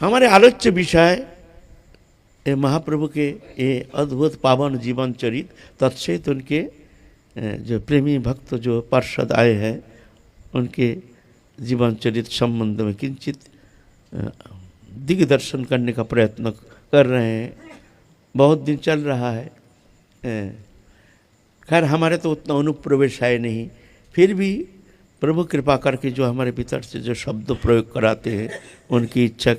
हमारे आलोच्य विषय ये महाप्रभु के ये अद्भुत पावन जीवन चरित तत्सहित उनके जो प्रेमी भक्त जो पार्षद आए हैं उनके जीवन चरित संबंध में किंचित दिग्दर्शन करने का प्रयत्न कर रहे हैं। बहुत दिन चल रहा है, खैर हमारे तो उतना अनुप्रवेश है नहीं, फिर भी प्रभु कृपा करके जो हमारे भीतर से जो शब्द प्रयोग कराते हैं उनकी इच्छा,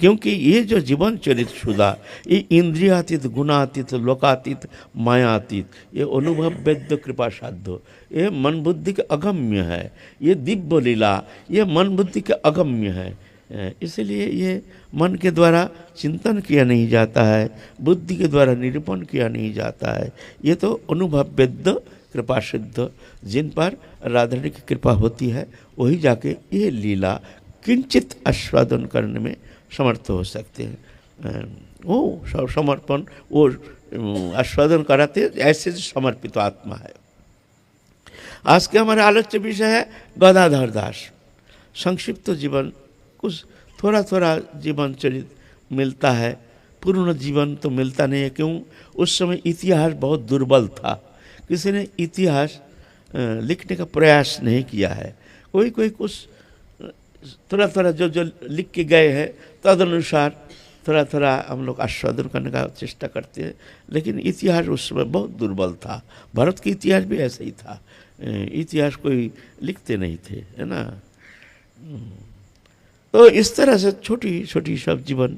क्योंकि ये जो जीवन चरित शुदा ये इंद्रियातीत गुणातीत लोकातीत मायातीत ये अनुभव वेद्य कृपा साध्य, ये मन बुद्धि के अगम्य है, ये दिव्य लीला ये मन बुद्धि के अगम्य है। इसलिए ये मन के द्वारा चिंतन किया नहीं जाता है, बुद्धि के द्वारा निरूपण किया नहीं जाता है। ये तो अनुभव वेद्य कृपा सिद्ध जिन पर राधारानी की कृपा होती है वही जाके ये लीला किंचित आस्वादन करने में समर्थ हो सकते हैं। वो समर्पण वो आस्वादन कराते ऐसे समर्पित आत्मा है। आज के हमारे आलोच्य विषय है गदाधर दास। संक्षिप्त जीवन कुछ थोड़ा थोड़ा जीवन चरित मिलता है, पूर्ण जीवन तो मिलता नहीं है। क्यों? उस समय इतिहास बहुत दुर्बल था, किसी ने इतिहास लिखने का प्रयास नहीं किया है। कोई कोई कुछ थोड़ा थोड़ा जो जो लिख के गए हैं तदनुसार थोड़ा थोड़ा हम लोग आस्वादन करने का चेष्टा करते हैं, लेकिन इतिहास उस समय बहुत दुर्बल था। भारत की इतिहास भी ऐसा ही था, इतिहास कोई लिखते नहीं थे, है ना। तो इस तरह से छोटी छोटी सब जीवन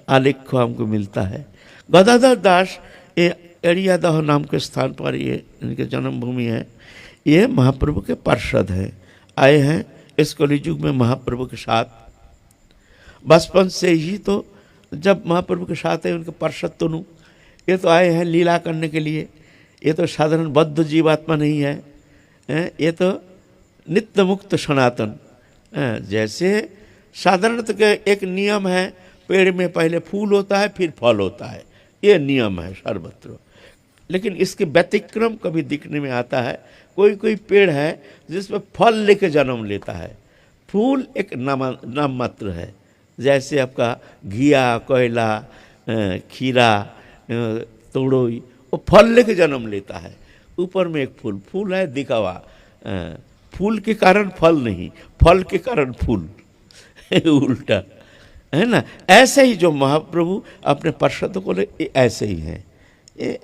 आलेख हमको मिलता है। गदाधर दास ये एड़ियादह नाम के स्थान पर ये इनके जन्मभूमि है। ये महाप्रभु के पार्षद हैं, आए हैं इस कलियुग में महाप्रभु के साथ। बचपन से ही तो जब महाप्रभु के साथ है उनके पार्षद तो नू, ये तो आए हैं लीला करने के लिए। ये तो साधारण बद्ध जीवात्मा नहीं है, ये तो नित्य मुक्त सनातन। जैसे साधारणतः के एक नियम है, पेड़ में पहले फूल होता है फिर फल होता है, ये नियम है सर्वत्र। लेकिन इसके व्यतिक्रम कभी दिखने में आता है। कोई कोई पेड़ है जिसमें फल लेके जन्म लेता है, फूल एक नाम मात्र है। जैसे आपका घिया, कोयला, खीरा, तोड़ोई, वो फल लेके जन्म लेता है। ऊपर में एक फूल है दिखावा, फूल के कारण फल नहीं, फल के कारण फूल उल्टा, है ना। ऐसे ही जो महाप्रभु अपने पार्षदों को ले ऐसे ही हैं, ये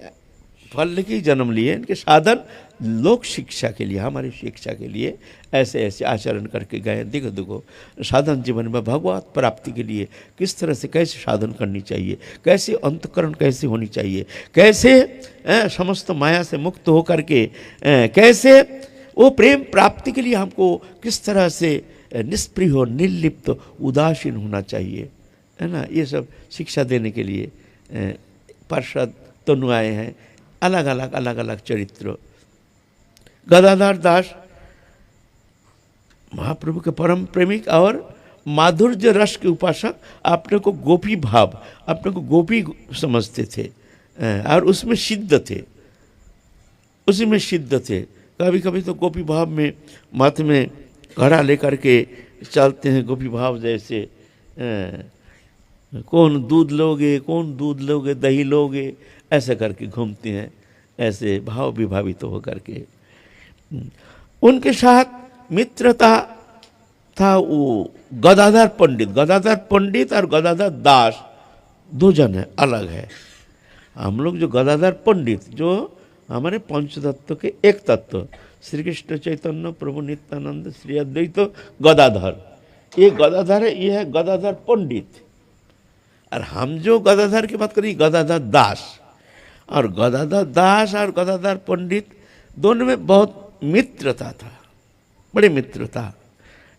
फल लेके ही जन्म लिए। इनके साधन लोक शिक्षा के लिए, हमारी शिक्षा के लिए ऐसे ऐसे आचरण करके गए। देखो साधन जीवन में भगवत प्राप्ति के लिए किस तरह से कैसे साधन करनी चाहिए, कैसे अंतकरण कैसे होनी चाहिए, कैसे समस्त माया से मुक्त होकर के कैसे वो प्रेम प्राप्ति के लिए हमको किस तरह से निष्प्रिय हो, निर्लिप्त, उदासीन होना चाहिए, है ना। ये सब शिक्षा देने के लिए पार्षद तनु आए हैं। अलग अलग चरित्र। गदाधर दास महाप्रभु के परम प्रेमिक और माधुर्य रस के उपासक, अपने को गोपी भाव, अपने को गोपी समझते थे और उसमें सिद्ध थे, उसी में सिद्ध थे। कभी कभी तो गोपी भाव में माथे में घड़ा लेकर के चलते हैं, गोपी भाव जैसे। कौन दूध लोगे दही लोगे, ऐसे करके घूमते हैं, ऐसे भाव विभावित तो होकर के। उनके साथ मित्रता था वो गदाधर पंडित और गदाधर दास, दो जन है, अलग है। हम लोग जो गदाधर पंडित जो हमारे पंच तत्व के एक तत्व श्री कृष्ण चैतन्य प्रभु नित्यानंद श्री अद्वैत गदाधर, ये गदाधर है, ये है गदाधर पंडित। और हम जो गदाधर की बात करें गदाधर दास। और गदाधर दास और गदाधर पंडित दोनों में बहुत मित्रता था, बड़ी मित्रता,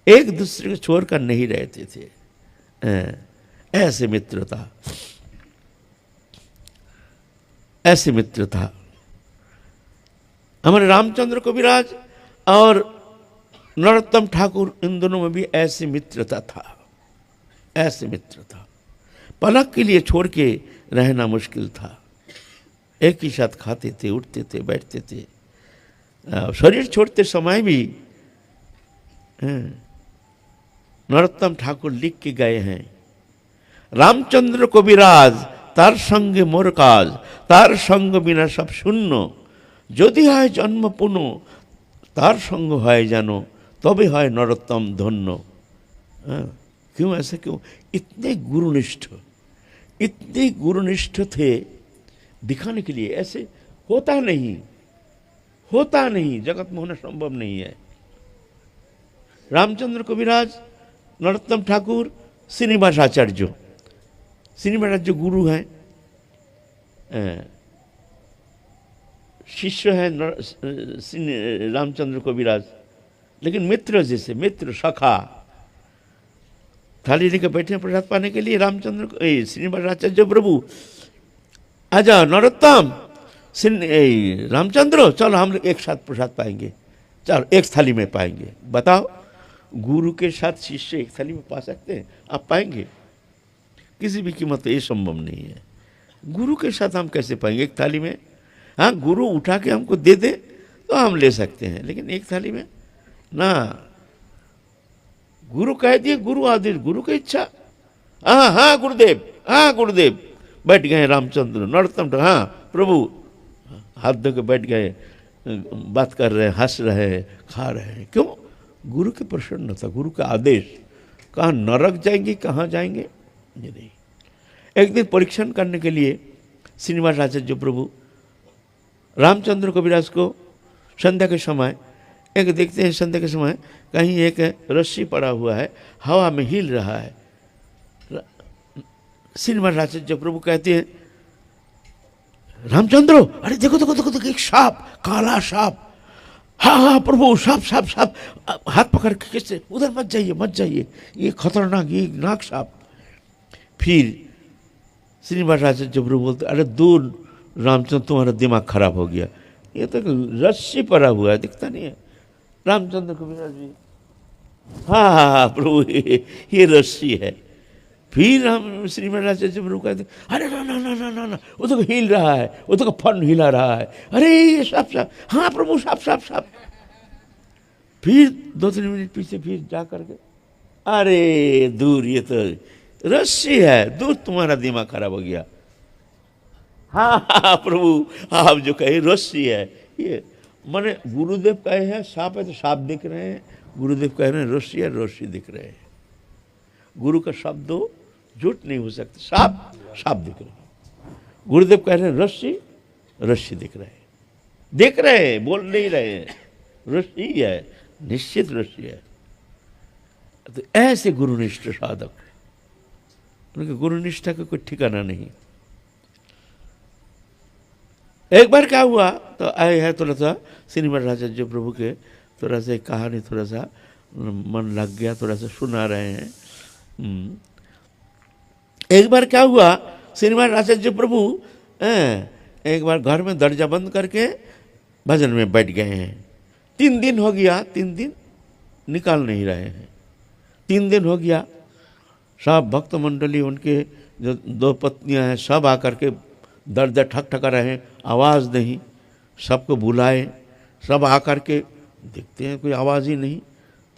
एक दूसरे को छोड़कर नहीं रहते थे। ऐसे मित्रता, ऐसी मित्रता हमारे रामचंद्र कविराज और नरोत्तम ठाकुर, इन दोनों में भी ऐसी मित्रता था, ऐसी मित्रता। पलक के लिए छोड़ के रहना मुश्किल था, एक ही साथ खाते थे, उठते थे, बैठते थे। शरीर छोड़ते समय भी नरोत्तम ठाकुर लिख के गए हैं রামচন্দ্র কবিরাজ, তার সঙ্গে মোর কাজ, তার সঙ্গ বিনা সব শূন্য, যদি হয় জন্ম পুনঃ, तार संग है जानो तबे है नरोत्तम धन्य। क्यों ऐसे क्यों? इतने गुरुनिष्ठ थे दिखाने के लिए। ऐसे होता नहीं, जगत में होना संभव नहीं है। रामचंद्र कविराज, नरोत्तम ठाकुर, श्रीनिवास आचार्य गुरु हैं, शिष्य है रामचंद्र कविराज, लेकिन मित्र जैसे, मित्र सखा। थाली लेकर बैठे हैं प्रसाद पाने के लिए। रामचंद्र श्रीनिवास आचार्य प्रभु, आजा नरोत्तम, रामचंद्र चलो हम एक साथ प्रसाद पाएंगे, चलो एक थाली में पाएंगे। बताओ, गुरु के साथ शिष्य एक थाली में पा सकते हैं? आप पाएंगे? किसी भी कीमत ये संभव नहीं है। गुरु के साथ हम कैसे पाएंगे एक थाली में? हाँ, गुरु उठा के हमको दे दे तो हम ले सकते हैं, लेकिन एक थाली में ना। गुरु कह दिए, गुरु आदेश, गुरु की इच्छा। हाँ हाँ गुरुदेव, हाँ गुरुदेव। बैठ गए रामचंद्र, नरोत्तम, हाँ प्रभु, हाथ धो के बैठ गए, बात कर रहे हैं, हंस रहे हैं, खा रहे हैं। क्यों? गुरु की प्रसन्नता, गुरु का आदेश। कहाँ नरक जाएंगे, कहाँ जाएंगे? ये नहीं। एक दिन परीक्षण करने के लिए श्रीनिवास आचार्य प्रभु रामचंद्र कविराज को संध्या के समय एक देखते हैं, संध्या के समय कहीं एक रस्सी पड़ा हुआ है, हवा में हिल रहा है। श्रीनिवास आचार्य प्रभु कहते हैं, रामचंद्र अरे देखो देखो देखो देखो, एक सांप, काला सांप। हाँ हाँ प्रभु, सांप सांप सांप। हाथ पकड़ के किससे, उधर मत जाइए, ये खतरनाक, ये नाक सांप। फिर श्रीनिवास आचार्य प्रभु बोलते, अरे दूर रामचंद्र, तुम्हारा दिमाग खराब हो गया, ये तो रस्सी पड़ा हुआ है, दिखता नहीं है। रामचंद्र कविराज जी, हाँ हाँ हाँ प्रभु, ये रस्सी है। फिर हम श्रीनिवास आचार्य प्रभु कहते, अरे ना ना ना ना ना ना, वो तो हिल रहा है, वो तो फन हिला रहा है। अरे ये सांप सांप, हाँ प्रभु सांप सांप सांप। फिर 2-3 मिनट पीछे फिर जा करके, अरे दूर, ये तो रस्सी है, दूर, तुम्हारा दिमाग खराब हो गया। हाँ हाँ प्रभु, आप जो कहे रस्सी है, ये माने गुरुदेव कहे हैं सांप है तो सांप दिख रहे हैं, गुरुदेव कह रहे हैं रस्सी है, रस्सी दिख रहे हैं। गुरु का शब्द झूठ नहीं हो सकता। सांप सांप दिख रहे हैं, गुरुदेव कह रहे हैं रस्सी, रस्सी दिख रहे हैं, बोल नहीं रहे हैं, रस्सी है, निश्चित रस्सी है। तो ऐसे गुरुनिष्ठ साधक, उनके गुरुनिष्ठा का कोई ठिकाना नहीं। एक बार क्या हुआ, तो आए हैं थोड़ा सा श्रीनिवास आचार्य प्रभु के, थोड़ा सा कहानी थोड़ा सा मन लग गया, थोड़ा सा सुना रहे हैं। एक बार क्या हुआ, श्रीनिवास आचार्य प्रभु एक बार घर में दरजा बंद करके भजन में बैठ गए हैं। 3 दिन हो गया, 3 दिन निकाल नहीं रहे हैं। 3 दिन हो गया, सब भक्त मंडली, उनके जो 2 पत्नियां हैं, सब आकर के दर्द ठकठका रहे हैं, आवाज़ नहीं। सबको बुलाए, सब आकर के देखते हैं कोई आवाज़ ही नहीं।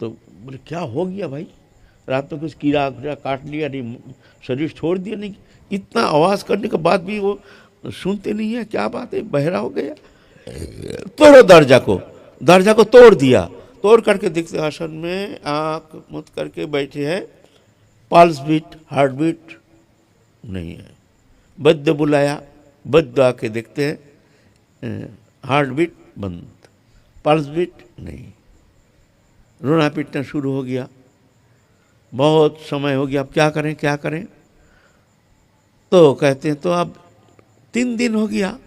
तो बोले क्या हो गया भाई, रात में कुछ कीड़ा काट लिया, नहीं शरीर छोड़ दिया? नहीं, इतना आवाज़ करने के बाद भी वो सुनते नहीं है, क्या बात है, बहरा हो गया। तोड़ो दर्जा को तोड़ दिया। तोड़ करके देखते आसन में आँख मुद करके बैठे हैं, पल्स बीट, हार्ट बीट नहीं है। वैद्य बुलाया, वैद्य आके देखते हैं हार्ट बीट बंद, पल्स बीट नहीं। रोना पीटना शुरू हो गया, बहुत समय हो गया, अब क्या करें? तो कहते हैं तो अब 3 दिन हो गया,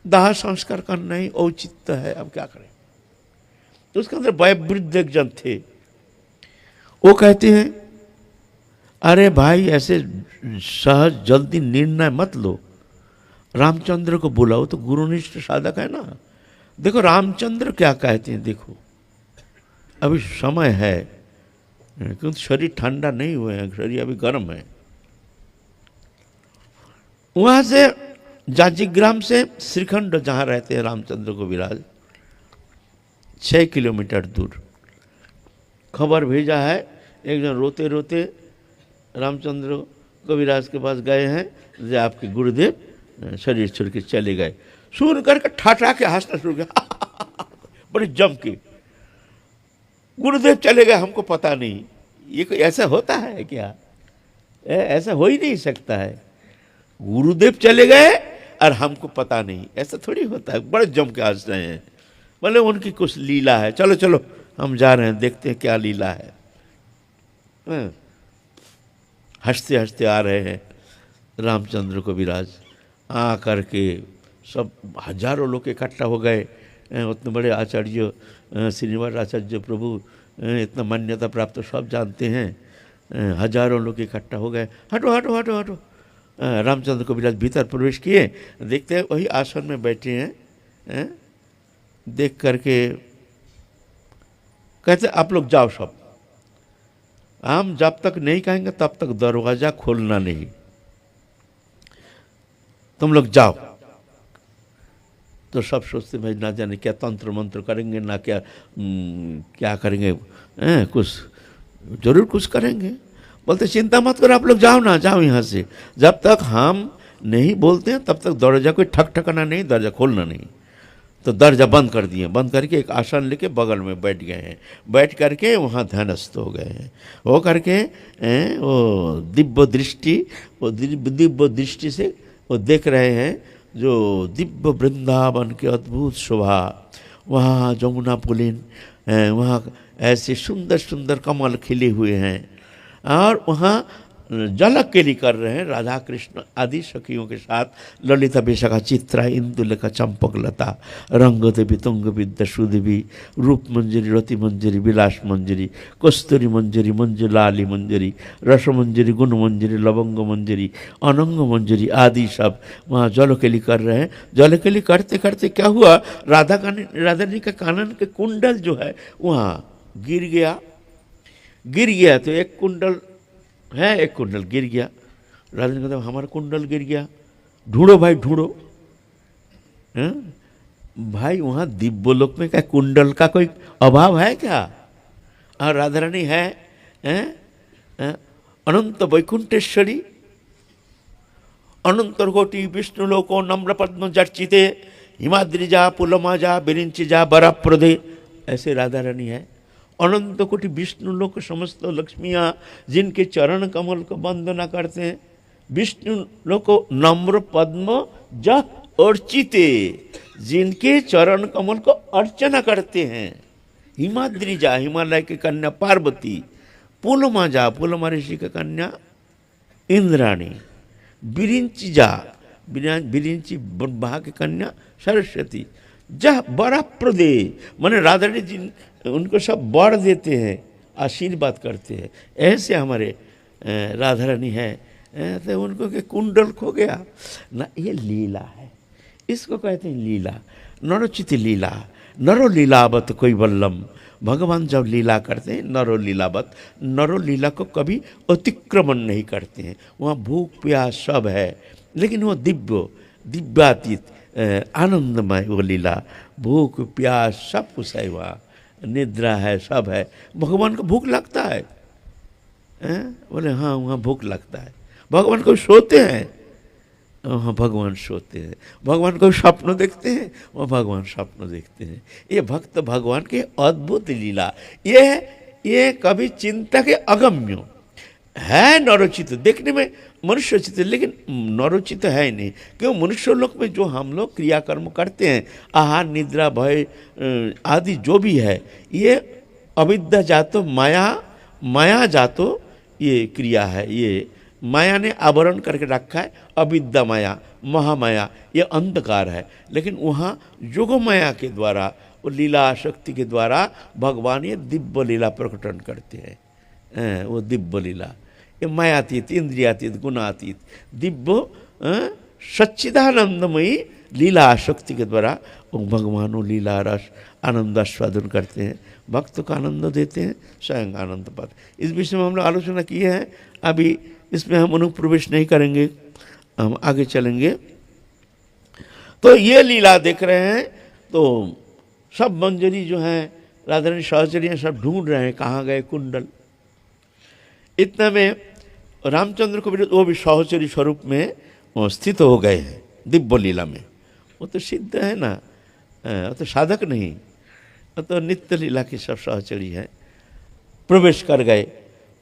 दाह संस्कार करना ही औचित्य है, अब क्या करें? तो उसके अंदर वयोवृद्ध एक जन थे, वो कहते हैं अरे भाई ऐसे सहज जल्दी निर्णय मत लो, रामचंद्र को बुलाओ, तो गुरुनिष्ठ साधक है ना। देखो रामचंद्र क्या कहते हैं, देखो अभी समय है, क्योंकि शरीर ठंडा नहीं हुए हैं, शरीर अभी गर्म है। वहाँ से जाजिग्राम से श्रीखंड जहाँ रहते हैं रामचंद्र को विराज, 6 किलोमीटर दूर खबर भेजा है। एक जन रोते रोते रामचंद्र कबीराज के पास गए हैं जो आपके गुरुदेव शरीर छोड़ के चले गए। सुन करके ठाठा के हंसना शुरू किया बड़ी जम के, गुरुदेव चले गए हमको पता नहीं। ये कोई ऐसा होता है क्या? ऐसा हो ही नहीं सकता है, गुरुदेव चले गए और हमको पता नहीं, ऐसा थोड़ी होता है। बड़े जम के हंस रहे हैं, बोले उनकी कुछ लीला है, चलो चलो हम जा रहे हैं, देखते हैं क्या लीला है। हंसते हंसते आ रहे हैं रामचंद्र को विराज, आ करके सब हजारों लोग इकट्ठा हो गए। उतने बड़े आचार्य श्रीनिवास आचार्य प्रभु, इतना मान्यता प्राप्त सब जानते हैं। हजारों लोग इकट्ठा हो गए, हटो हटो हटो हटो। रामचंद्र को विराज भीतर प्रवेश किए, देखते हैं वही आसन में बैठे हैं। देख करके कहते आप लोग जाओ सब, हम जब तक नहीं कहेंगे तब तक दरवाजा खोलना नहीं, तुम लोग जाओ। तो सब सोचते भाई ना जाने क्या तंत्र मंत्र करेंगे, ना क्या क्या करेंगे, कुछ जरूर कुछ करेंगे। बोलते चिंता मत करो, आप लोग जाओ ना, जाओ यहाँ से। जब तक हम नहीं बोलते हैं तब तक दरवाजा कोई ठक ठकाना नहीं, दरवाजा खोलना नहीं। तो दरवाजा बंद कर दिए, बंद करके एक आसन लेके बगल में बैठ गए हैं। बैठ करके वहाँ ध्यानस्थ हो गए हैं। हो करके वो दिव्य दृष्टि से वो देख रहे हैं जो दिव्य वृंदावन के अद्भुत शोभा। वहाँ जमुना पुलिन, वहाँ ऐसे सुंदर सुंदर कमल खिले हुए हैं, और वहाँ झलक के लिए कर रहे हैं राधा कृष्ण आदि सखियों के साथ। ललिता विशाखा चित्रा इंदुलेखा चंपक लता रंग देवी तुंग विद्या सुदेवी रूप मंजरी रति मंजरी विलास मंजरी कस्तूरी मंजरी मंजुलाली मंजरी रस मंजरी गुण मंजरी लवंग मंजरी अनंग मंजरी आदि सब वहाँ जलकेली कर रहे हैं। जलकेली करते करते क्या हुआ, राधा रानी का कानन के कुंडल जो है वहाँ गिर गया। तो एक कुंडल है, एक कुंडल गिर गया। राजा ने कहा हमारा कुंडल गिर गया, ढूंढो भाई ढूंढो। भाई वहाँ दिव्य लोक में क्या कुंडल का कोई अभाव है क्या? और राधा रानी है अनंत वैकुंठेश्वरी, अनंत कोटि विष्णु लोको नम्र पद्म जर्चिते हिमाद्रिजा पुलमाजा बिरिंचिजा बराप्रदे, ऐसे राधा रानी है। अनंत कोटि विष्णु लोक समस्त लक्ष्मियाँ जिनके चरण कमल को वंदना करते हैं। विष्णु लोक नम्र पद्म जा अर्चिते, जिनके चरण कमल को अर्चना करते हैं। हिमाद्रिजा हिमालय की कन्या पार्वती, पुलमाजा पुलमा ऋषि की कन्या इंद्राणी, बिरिंचिजा बिरिंची ब्रह्मा की कन्या सरस्वती, जा बड़ा प्रदे माने राधा रानी जिन उनको सब वर देते हैं, आशीर्वाद करते हैं। ऐसे हमारे राधा रानी है। तो उनको के कुंडल खो गया ना, ये लीला है, इसको कहते हैं लीला, नरोचित लीला। नरो लीलावत कोई बल्लम, भगवान जब लीला करते हैं नरो लीलावत, नरो लीला को कभी अतिक्रमण नहीं करते हैं। वहाँ भूख प्यास सब है, लेकिन वो दिव्यातीत आनंदमय वो लीला, भूख प्यास सब कुछ है वहाँ, निद्रा है सब है। भगवान को भूख लगता है? बोले हाँ वहाँ भूख लगता है। भगवान को सोते हैं? हाँ भगवान सोते हैं। भगवान को स्वप्न देखते हैं? वहाँ भगवान स्वप्न देखते हैं। ये भक्त भगवान के अद्भुत लीला, ये कभी चिंता के अगम्य है। नरोचित देखने में मनुष्य चित, लेकिन नरोचित है ही नहीं, क्यों? मनुष्य लोक में जो हम लोग क्रियाकर्म करते हैं, आहार निद्रा भय आदि जो भी है, ये अविद्या जातो माया जातो ये क्रिया है। ये माया ने आवरण करके रखा है, अविद्या माया महामाया ये अंधकार है। लेकिन वहाँ योग माया के द्वारा, वो लीला शक्ति के द्वारा भगवान ये दिव्य लीला प्रकटन करते हैं। वो दिव्य लीला ये मायातीत इंद्रियातीत गुणातीत दिव्य सच्चिदानंदमयी लीला शक्ति के द्वारा वो भगवान वो लीला रस आनंद आस्वादन करते हैं, भक्त को आनंद देते हैं, स्वयं आनंद पाते। इस विषय में हम लोग आलोचना की है, अभी इसमें हम अनुप्रवेश नहीं करेंगे, हम आगे चलेंगे। तो ये लीला देख रहे हैं, तो सब मंजरी जो हैं राधा रानी सहचरियाँ सब ढूंढ रहे हैं कहाँ गए कुंडल। इतना में रामचंद्र को भी वो भी सहचरी स्वरूप में वो स्थित हो गए हैं दिव्य लीला में। वो तो सिद्ध है ना, वो तो साधक नहीं, वो तो नित्य लीला की सब सहचरी है। प्रवेश कर गए,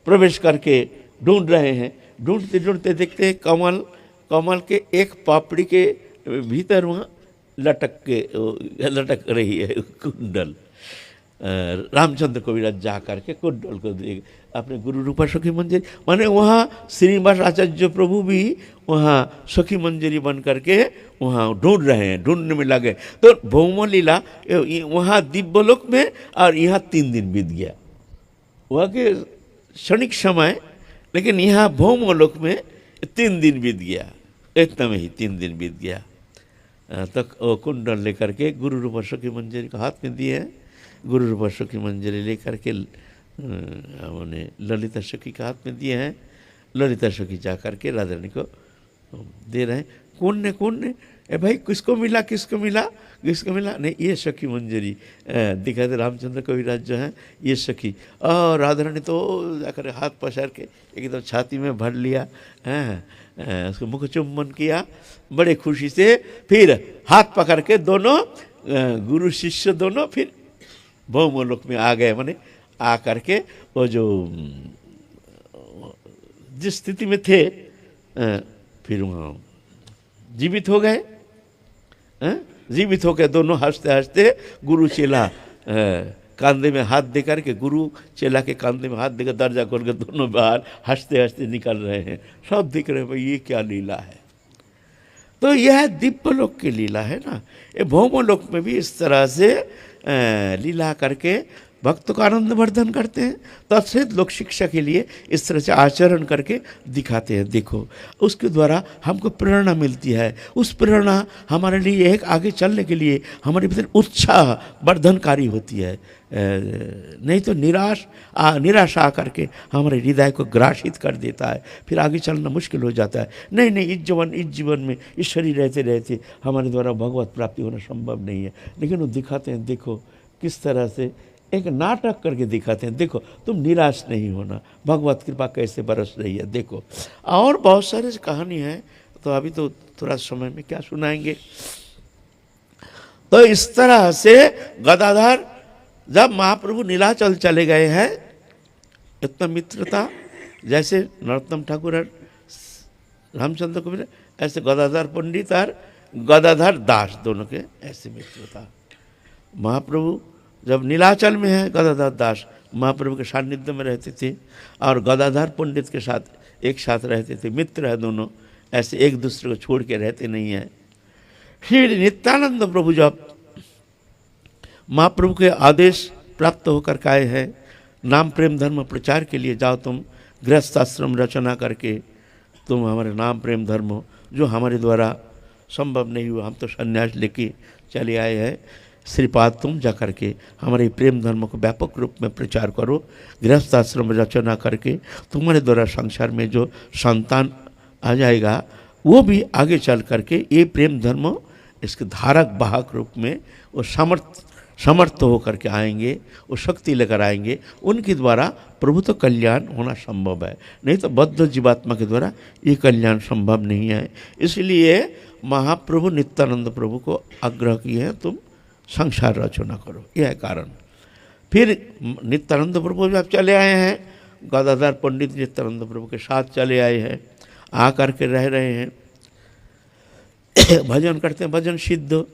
प्रवेश करके ढूंढ रहे हैं, ढूंढते ढूंढते देखते हैं कमल, कमल के एक पापड़ी के भीतर वहाँ लटक रही है कुंडल। रामचंद्र कविराज जा करके कुंडल को देख अपने गुरु रूपा सखी मंजरी, माने वहाँ श्रीनिवास आचार्य प्रभु भी वहाँ सखी मंजरी बन करके वहाँ ढूंढ रहे हैं, ढूंढने में लगे। तो भौम लीला वहाँ दिव्यलोक में, और यहाँ 3 दिन बीत गया, वहाँ के क्षणिक समय, लेकिन यहाँ भौमलोक में 3 दिन बीत गया, इतना में ही 3 दिन बीत गया। तक वो कुंडल लेकर के गुरु रूपा सखी मंजरी को हाथ में दिए हैं। गुरु रूपा सखी मंजरी लेकर के उन्होंने ललिता सखी के हाथ में दिए हैं। ललिता सखी जा करके राधा रानी को दे रहे हैं। कौन ने ए भाई किसको मिला, किसको मिला, किसको मिला? नहीं, ये सखी मंजरी दिखा दे। रामचंद्र कविराज जो है ये सखी, और राधा रानी तो जाकर हाथ पसार के एकदम छाती में भर लिया, उसको मुख चुम्बन किया बड़े खुशी से। फिर हाथ पकड़ के दोनों गुरु शिष्य दोनों फिर भौमलोक में आ गए। माने आ करके वो जो जिस स्थिति में थे फिर वहाँ जीवित हो गए। जीवित होकर दोनों हंसते हंसते गुरु चेला कांधे में हाथ दे करके, गुरु चेला के कांधे में हाथ देकर दर्जा खोल के दोनों बाहर हंसते हंसते निकल रहे हैं। सब दिख रहे हैं भाई ये क्या लीला है। तो यह दिव्यलोक की लीला है ना। ये भौमलोक में भी इस तरह से लीला करके भक्तों का आनंद वर्धन करते हैं। तत्सहित लोक शिक्षा के लिए इस तरह से आचरण करके दिखाते हैं। देखो उसके द्वारा हमको प्रेरणा मिलती है। उस प्रेरणा हमारे लिए एक आगे चलने के लिए हमारे भीतर उत्साह वर्धनकारी होती है। नहीं तो निराशा आकर के हमारे हृदय को ग्रासित कर देता है, फिर आगे चलना मुश्किल हो जाता है। नहीं, इस जीवन में इस शरीर रहते रहते हमारे द्वारा भगवत प्राप्ति होना संभव नहीं है। लेकिन वो दिखाते हैं, देखो किस तरह से एक नाटक करके दिखाते हैं। देखो तुम निराश नहीं होना, भगवत कृपा कैसे बरस रही है। देखो और बहुत सारे कहानी है, तो अभी तो थोड़ा समय में क्या सुनाएंगे। तो इस तरह से गदाधर जब महाप्रभु नीलाचल चले गए हैं, इतना मित्रता जैसे नरोत्तम ठाकुर और रामचंद्र को, ऐसे गदाधर पंडित और गदाधर दास दोनों के ऐसे मित्रता। महाप्रभु जब नीलाचल में है, गदाधर दास महाप्रभु के सानिध्य में रहते थे और गदाधर पंडित के साथ एक साथ रहते थे। मित्र है दोनों, ऐसे एक दूसरे को छोड़ के रहते नहीं हैं। फिर नित्यानंद प्रभु जब महाप्रभु के आदेश प्राप्त होकर आए हैं, नाम प्रेम धर्म प्रचार के लिए जाओ, तुम गृहस्थ आश्रम रचना करके तुम हमारे नाम प्रेम धर्म जो हमारे द्वारा संभव नहीं हुआ, हम तो संन्यास लेके चले आए हैं। श्रीपाद तुम जा करके हमारे प्रेम धर्म को व्यापक रूप में प्रचार करो। गृहस्थ आश्रम रचना करके तुम्हारे द्वारा संसार में जो संतान आ जाएगा वो भी आगे चल करके ये प्रेम धर्म इसके धारक वाहक रूप में वो समर्थ होकर के आएंगे, वो शक्ति लेकर आएंगे। उनके द्वारा प्रभु तो कल्याण होना संभव है, नहीं तो बद्ध जीवात्मा के द्वारा ये कल्याण संभव नहीं है। इसलिए महाप्रभु नित्यानंद प्रभु को आग्रह किए हैं, तुम संसार रचना करो, यह कारण। फिर नित्यानंद प्रभु जब चले आए हैं, गदाधर पंडित नित्यानंद प्रभु के साथ चले आए हैं, आ करके रह रहे हैं, भजन करते हैं, भजन सिद्ध।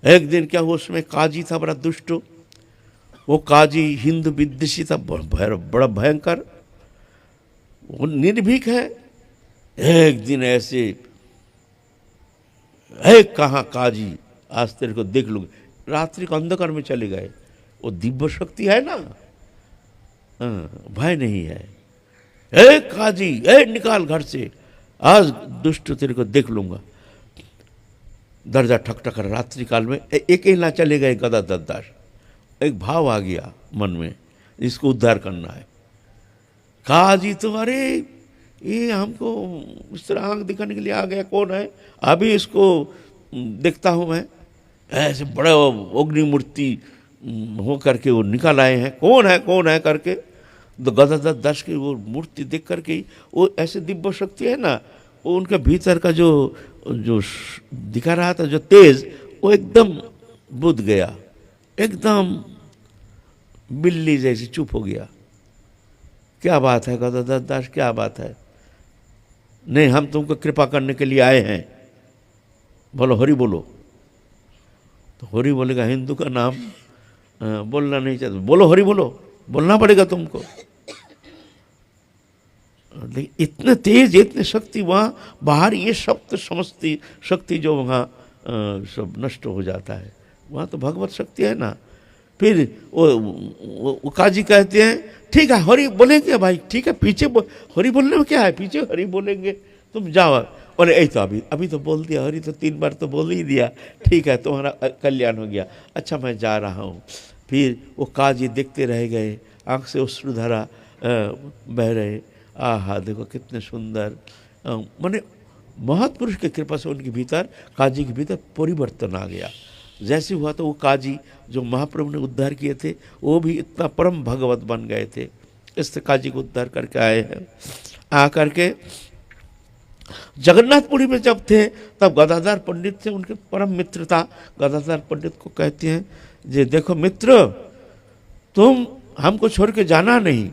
एक दिन क्या हुआ, उसमें काजी था बड़ा दुष्ट, वो काजी हिंदू विद्वेषी था, बड़ा भयंकर, वो निर्भीक है। एक दिन ऐसे कहाँ काजी, आज तेरे को देख लूँगा, रात्रि के अंधकार में चले गए। वो दिव्य शक्ति है ना, भय नहीं है। काजी निकाल घर से, आज दुष्ट तेरे को देख लूँगा। दरजा ठक रात्रि काल में एक ही ना चले गए गदाधर दास। एक भाव आ गया मन में, इसको उद्धार करना है। काजी तो अरे ये हमको इस तरह आँख दिखाने के लिए आ गया, कौन है, अभी इसको देखता हूँ मैं। ऐसे बड़ा अग्नि मूर्ति हो करके वो निकल आए हैं, कौन है करके। तो गदाधर दास की वो मूर्ति देख करके ही वो ऐसे दिव्य शक्ति है ना, वो उनका भीतर का जो जो दिखा रहा था जो तेज, वो एकदम बुझ गया, एकदम बिल्ली जैसी चुप हो गया। क्या बात है गदाधर दास, क्या बात है? नहीं, हम तुमको कृपा करने के लिए आए हैं, बोलो हरि बोलो। तो हरि बोलेगा, हिंदू का नाम बोलना नहीं चाहते, बोलो हरि बोलो, बोलना पड़ेगा तुमको। लेकिन इतने तेज, इतने शक्ति वहाँ बाहर, ये शब्द समझती शक्ति जो वहाँ सब नष्ट हो जाता है, वहाँ तो भगवत शक्ति है ना। फिर वो काजी कहते हैं ठीक है हरि बोलेंगे भाई, ठीक है पीछे हरि बोलने में क्या है, पीछे हरि बोलेंगे, तुम जाओ। और यही तो अभी तो बोल दिया हरि, तो 3 बार तो बोल ही दिया, ठीक है तुम्हारा कल्याण हो गया, अच्छा मैं जा रहा हूँ। फिर वो काजी देखते रह गए, आँख से अश्रुधारा बह रहे। आहा देखो कितने सुंदर, माने महापुरुष की कृपा से उनके भीतर, काजी के भीतर परिवर्तन आ गया। जैसे हुआ तो वो काजी जो महाप्रभु ने उद्धार किए थे, वो भी इतना परम भगवत बन गए थे। इससे काजी को उद्धार करके आए हैं। आ करके जगन्नाथपुरी में जब थे तब गदाधर पंडित से उनके परम मित्र था। गदाधर पंडित को कहते हैं जे देखो मित्र, तुम हमको छोड़ के जाना नहीं,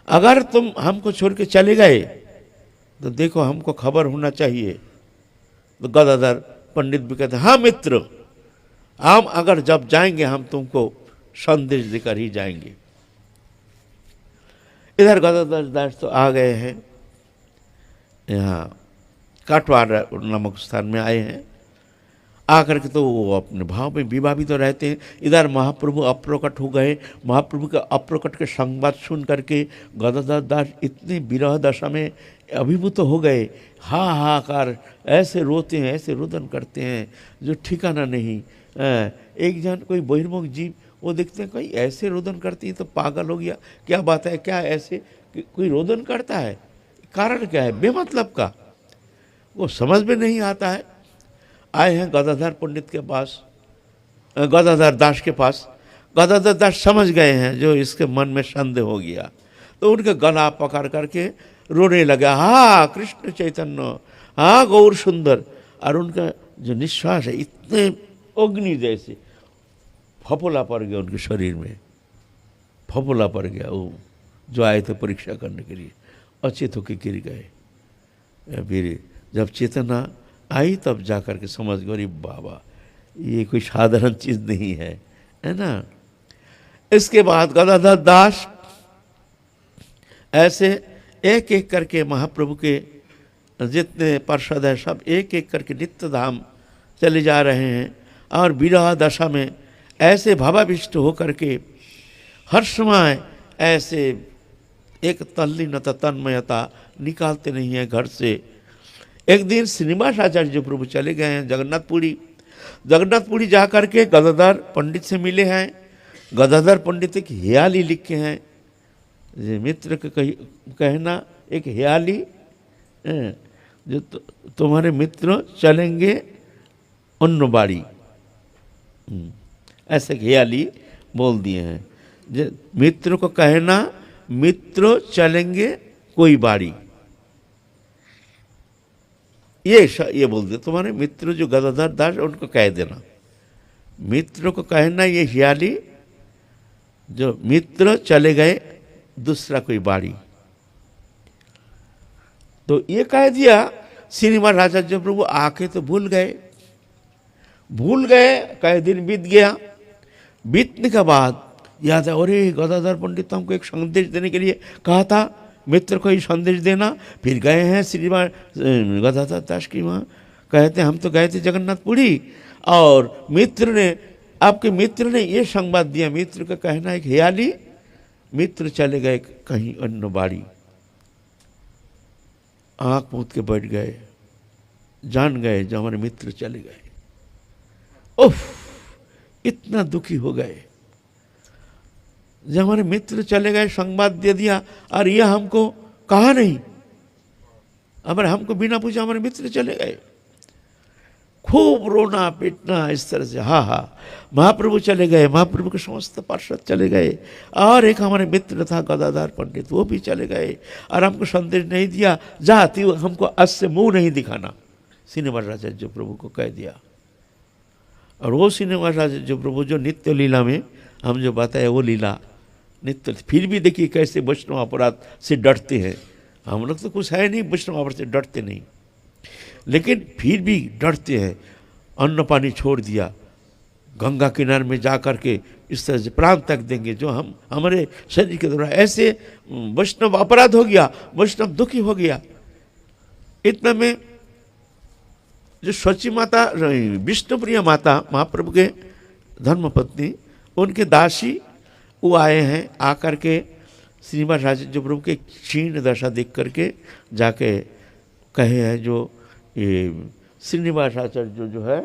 अगर तुम हमको छोड़ के चले गए तो देखो हमको खबर होना चाहिए। तो गदाधर पंडित भी कहते हाँ मित्र, हम अगर जब जाएंगे हम तुमको संदेश देकर ही जाएंगे। इधर गदाधर दास तो आ गए हैं, यहाँ काटवाड़ नामक स्थान में आए हैं। आकर के तो वो अपने भाव में विभावित तो रहते हैं। इधर महाप्रभु अप्रकट हो गए। महाप्रभु के अप्रकट के संवाद सुन करके गदाधर दास इतने विरह दशा में अभिभूत हो गए, हाहाकार ऐसे रोते हैं, ऐसे रुदन करते हैं जो ठिकाना नहीं। एक जन कोई बहिर्मुख जीव वो देखते हैं कोई ऐसे रोदन करती है तो पागल हो गया, क्या बात है, क्या ऐसे कोई रोदन करता है, कारण क्या है, बेमतलब का, वो समझ में नहीं आता है। आए हैं गदाधर पंडित के पास, गदाधर दास के पास। गदाधर दास समझ गए हैं जो इसके मन में संदेह हो गया, तो उनके गला पकड़ करके रोने लगा, हाँ कृष्ण चैतन्य, हाँ गौर सुंदर। और उनका जो निश्वास है इतने अग्नि जैसे फफोला पड़ गया उनके शरीर में, फफोला पड़ गया। वो जो आए थे परीक्षा करने के लिए अचेत होकर गिर गए। फिर जब चेतना आई तब जा कर के समझ गए अरे बाबा ये कोई साधारण चीज़ नहीं है, है ना। इसके बाद गदाधर दास ऐसे एक एक करके महाप्रभु के जितने पार्षद हैं सब एक एक करके नित्य धाम चले जा रहे हैं। और विरह दशा में ऐसे भावाविष्ट होकर के हर समय ऐसे एक तल्लीनता तन्मयता निकालते नहीं है घर से। एक दिन श्रीनिवास आचार्य प्रभु चले गए हैं जगन्नाथपुरी। जगन्नाथपुरी जा कर के गदाधर पंडित से मिले हैं। गदाधर पंडित एक हियाली लिखे हैं, मित्र के कहना एक हियाली जो तुम्हारे मित्र चलेंगे अन्नबाड़ी, ऐसे हियाली बोल दिए हैं। जो मित्र को कहना मित्र चलेंगे कोई बाड़ी, ये बोल दे तुम्हारे मित्र जो गदाधर दास उनको कह देना। मित्र को कहना ये हियाली जो मित्र चले गए दूसरा कोई बाड़ी। तो ये कह दिया। श्रीनिवास आचार्य प्रभु आके तो भूल गए। कई दिन बीत गया। बीतने के बाद याद है अरे गदाधर पंडित हमको एक संदेश देने के लिए कहा था, मित्र को ही संदेश देना। फिर गए हैं श्रीनिवास गदाधर दास की वहाँ, कहते हम तो गए थे जगन्नाथपुरी और मित्र ने आपके मित्र ने ये संवाद दिया। मित्र का कहना है कि हियाली मित्र चले गए कहीं अन्य बाड़ी। आँख मूंद के बैठ गए, जान गए जो हमारे मित्र चले गए। उफ, इतना दुखी हो गए जब हमारे मित्र चले गए, संवाद दे दिया और यह हमको कहा नहीं, हमारे हमको बिना पूछे हमारे मित्र चले गए। खूब रोना पीटना इस तरह से। हाँ हाँ, महाप्रभु चले गए, महाप्रभु के समस्त पार्षद चले गए, और एक हमारे मित्र था गदाधर पंडित, वो भी चले गए, और हमको संदेश नहीं दिया, जाती हमको आज से मुंह नहीं दिखाना, श्रीनिवासाचार्य प्रभु को कह दिया। और वो श्रीनिवासाचार्य प्रभु जो नित्य लीला में हम जो बताए वो लीला नित्य, फिर भी देखिए कैसे वैष्णव अपराध से डरते हैं। हम लोग तो कुछ है नहीं, वैष्णव अपराध से डरते नहीं, लेकिन फिर भी डरते हैं। अन्न पानी छोड़ दिया, गंगा किनारे में जा कर के इस तरह से प्राण तक देंगे जो हम हमारे शरीर के द्वारा, ऐसे वैष्णव अपराध हो गया, वैष्णव दुखी हो गया। इतना में जो सची माता, विष्णुप्रिया माता महाप्रभु के धर्मपत्नी, उनके दासी वो आए हैं, आकर के श्रीनिवासाचार्य प्रभु के क्षीण दशा देख करके जाके कहे हैं, जो ये श्रीनिवासाचार्य जो है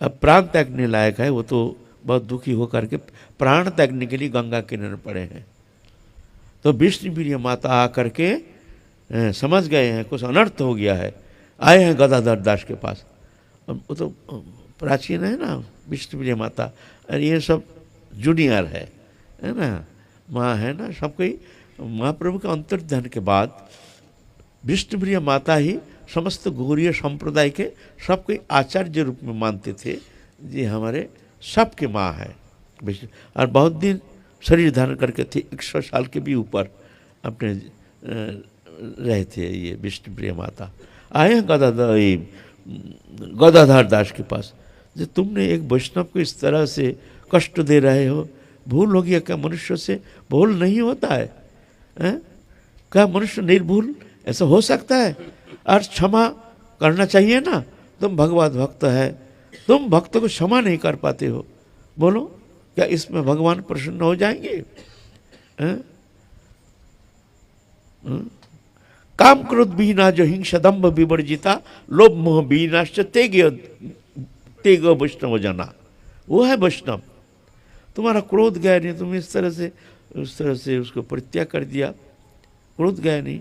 अब प्राण त्यागने लायक है, वो तो बहुत दुखी होकर के प्राण त्यागने के लिए गंगा किनारे पड़े हैं। तो विष्णुप्रिया माता आकर के समझ गए हैं कुछ अनर्थ हो गया है, आए हैं गदाधर दास के पास। वो तो प्राचीन है ना विष्णुप्रिया माता, और ये सब जूनियर है ना, माँ है ना, सब कोई महाप्रभु के अंतर्ध्यान के बाद विष्णुप्रिया माता ही समस्त गौरीय संप्रदाय के सब कोई आचार्य रूप में मानते थे, ये हमारे सबके माँ है। और बहुत दिन शरीर धारण करके थे, 100 साल के भी ऊपर अपने रहे थे ये विष्णुप्रिया माता। आए हैं गदाधर दास के पास, जो तुमने एक वैष्णव को इस तरह से कष्ट दे रहे हो, भूल हो गया क्या? मनुष्य से भूल नहीं होता है, क्या मनुष्य निर्भूल ऐसा हो सकता है? और क्षमा करना चाहिए ना, तुम भगवत भक्त है, तुम भक्त को क्षमा नहीं कर पाते हो, बोलो क्या इसमें भगवान प्रसन्न हो जाएंगे? काम क्रोध बीना जो हिंसा दंभ विवर्जिता, लोभ मोह बीनाश्च तेग वैष्णव जना, वो है वैष्णव। तुम्हारा क्रोध गया नहीं, तुम इस तरह से उस तरह से उसको परित्याग कर दिया, क्रोध गया नहीं।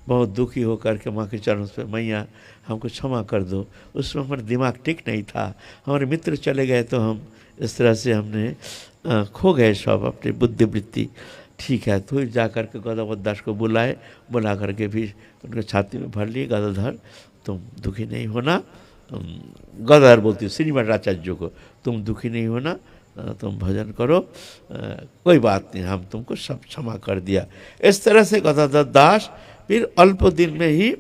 बहुत दुखी होकर के माँ के चरणों पे, मैया हमको क्षमा कर दो, उसमें हमारा दिमाग ठीक नहीं था, हमारे मित्र चले गए तो हम इस तरह से हमने खो गए सब अपनी बुद्धि वृत्ति। ठीक है, तो जा कर के गदाधर दास को बुलाए, बुला करके भी उनके छाती में भर लिए, गदाधर तुम दुखी नहीं होना, गदाधर बोलती श्रीनिवासाचार्य को, तुम दुखी नहीं होना, तुम भजन करो, कोई बात नहीं, हम तुमको सब क्षमा कर दिया। इस तरह से गदाधर दास फिर अल्प दिन में ही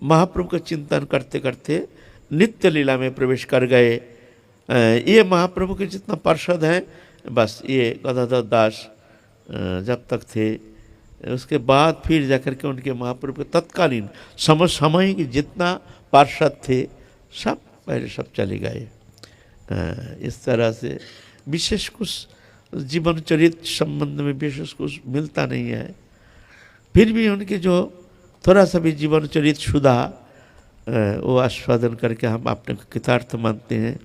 महाप्रभु का चिंतन करते करते नित्य लीला में प्रवेश कर गए। ये महाप्रभु के जितना पार्षद हैं, बस ये गदाधर दास जब तक थे, उसके बाद फिर जाकर के उनके महाप्रभु के तत्कालीन समसामयिक जितना पार्षद थे सब पहले सब चले गए। इस तरह से विशेष कुछ जीवन चरित्र संबंध में विशेष कुछ मिलता नहीं है, फिर भी उनके जो थोड़ा सा भी जीवन चरित्र शुदा वो आस्वादन करके हम अपने को कृतार्थ मानते हैं।